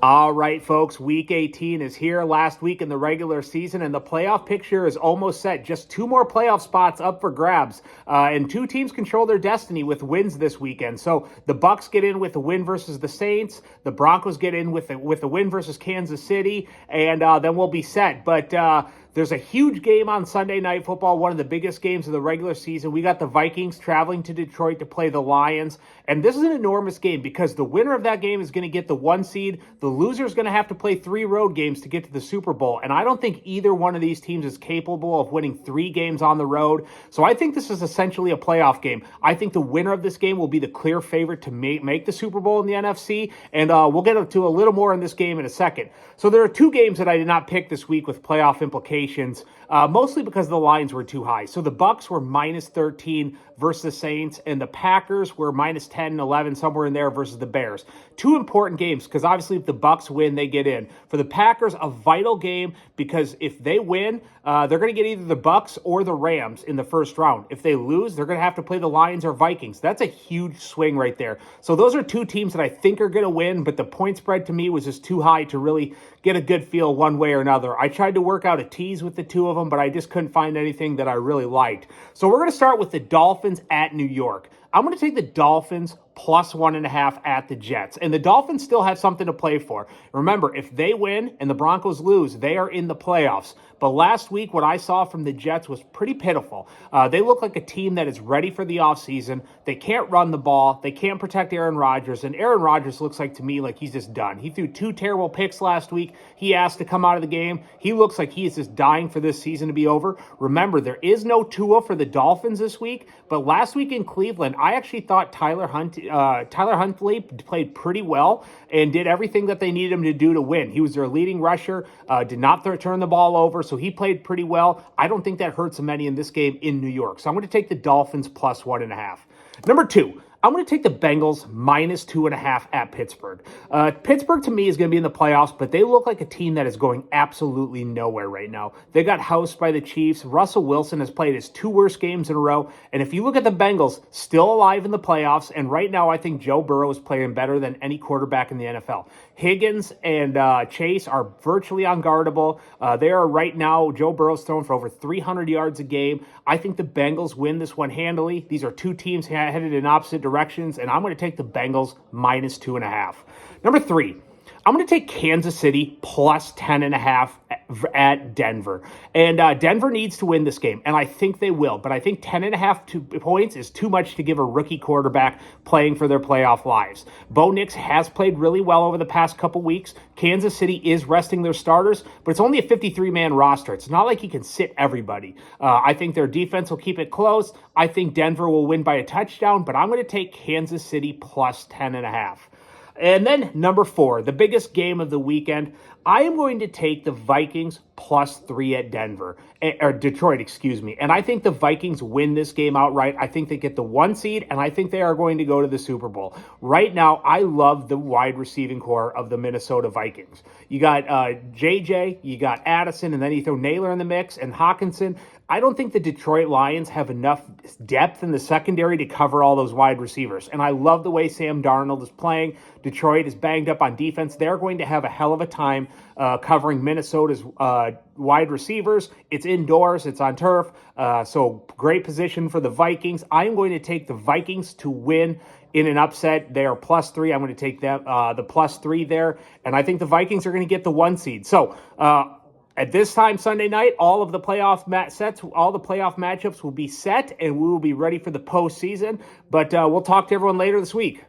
All right, folks, week 18 is here, last week in the regular season, and the playoff picture is almost set. Just two more playoff spots up for grabs, and two teams control their destiny with wins this weekend. So the Bucks get in with a win versus the Saints, the Broncos get in with a win versus Kansas City, and then we'll be set. But there's a huge game on Sunday Night Football, one of the biggest games of the regular season. We got the Vikings traveling to Detroit to play the Lions, and this is an enormous game because the winner of that game is going to get the 1 seed. The loser is going to have to play 3 road games to get to the Super Bowl, and I don't think either one of these teams is capable of winning 3 games on the road. So I think this is essentially a playoff game. I think the winner of this game will be the clear favorite to make the Super Bowl in the NFC, and we'll get into a little more in this game in a second. So there are 2 games that I did not pick this week with playoff implications, mostly because the lines were too high. So the Bucks were minus 13 versus the Saints, and the Packers were minus 10 and 11, somewhere in there, versus the Bears. 2 important games, because obviously if the Bucks win, they get in. For the Packers, a vital game, because if they win, they're going to get either the Bucks or the Rams in the first round. If they lose, they're going to have to play the Lions or Vikings. That's a huge swing right there. So those are 2 teams that I think are going to win, but the point spread to me was just too high to really get a good feel one way or another. I tried to work out a tease with the 2 of them, but I just couldn't find anything that I really liked. So we're going to start with the Dolphins at New York. I'm going to take the Dolphins plus 1.5 at the Jets. And the Dolphins still have something to play for. Remember, if they win and the Broncos lose, they are in the playoffs. But last week, what I saw from the Jets was pretty pitiful. They look like a team that is ready for the offseason. They can't run the ball. They can't protect Aaron Rodgers. And Aaron Rodgers looks like, to me, like he's just done. He threw 2 terrible picks last week. He asked to come out of the game. He looks like he is just dying for this season to be over. Remember, there is no Tua for the Dolphins this week. But last week in Cleveland, I actually thought Tyler Huntley played pretty well and did everything that they needed him to do to win. He was their leading rusher, did not turn the ball over, so he played pretty well. I don't think that hurts him any in this game in New York. So I'm going to take the Dolphins plus 1.5. Number 2. I'm going to take the Bengals minus 2.5 at Pittsburgh. Pittsburgh, to me, is going to be in the playoffs, but they look like a team that is going absolutely nowhere right now. They got housed by the Chiefs. Russell Wilson has played his 2 worst games in a row. And if you look at the Bengals, still alive in the playoffs, and right now I think Joe Burrow is playing better than any quarterback in the NFL. Higgins and Chase are virtually unguardable. They are right now, Joe Burrow's throwing for over 300 yards a game. I think the Bengals win this one handily. These are 2 teams headed in opposite directions, and I'm going to take the Bengals minus 2.5. Number 3, I'm going to take Kansas City plus 10.5 at Denver. And Denver needs to win this game, and I think they will. But I think 10.5 points is too much to give a rookie quarterback playing for their playoff lives. Bo Nix has played really well over the past couple weeks. Kansas City is resting their starters, but it's only a 53-man roster. It's not like he can sit everybody. I think their defense will keep it close. I think Denver will win by a touchdown, but I'm going to take Kansas City plus 10.5. And then number 4, the biggest game of the weekend, I am going to take the Vikings plus 3 at Detroit, And I think the Vikings win this game outright. I think they get the 1 seed, and I think they are going to go to the Super Bowl. Right now, I love the wide receiving core of the Minnesota Vikings. You got JJ, you got Addison, and then you throw Naylor in the mix, and Hawkinson. I don't think the Detroit Lions have enough depth in the secondary to cover all those wide receivers. And I love the way Sam Darnold is playing. Detroit is banged up on defense. They're going to have a hell of a time covering Minnesota's wide receivers. It's indoors. It's on turf. So great position for the Vikings. I'm going to take the Vikings to win in an upset. They are plus 3. I'm going to take them the plus 3 there. And I think the Vikings are going to get the 1 seed. So at this time Sunday night, all the playoff matchups will be set, and we will be ready for the postseason. But we'll talk to everyone later this week.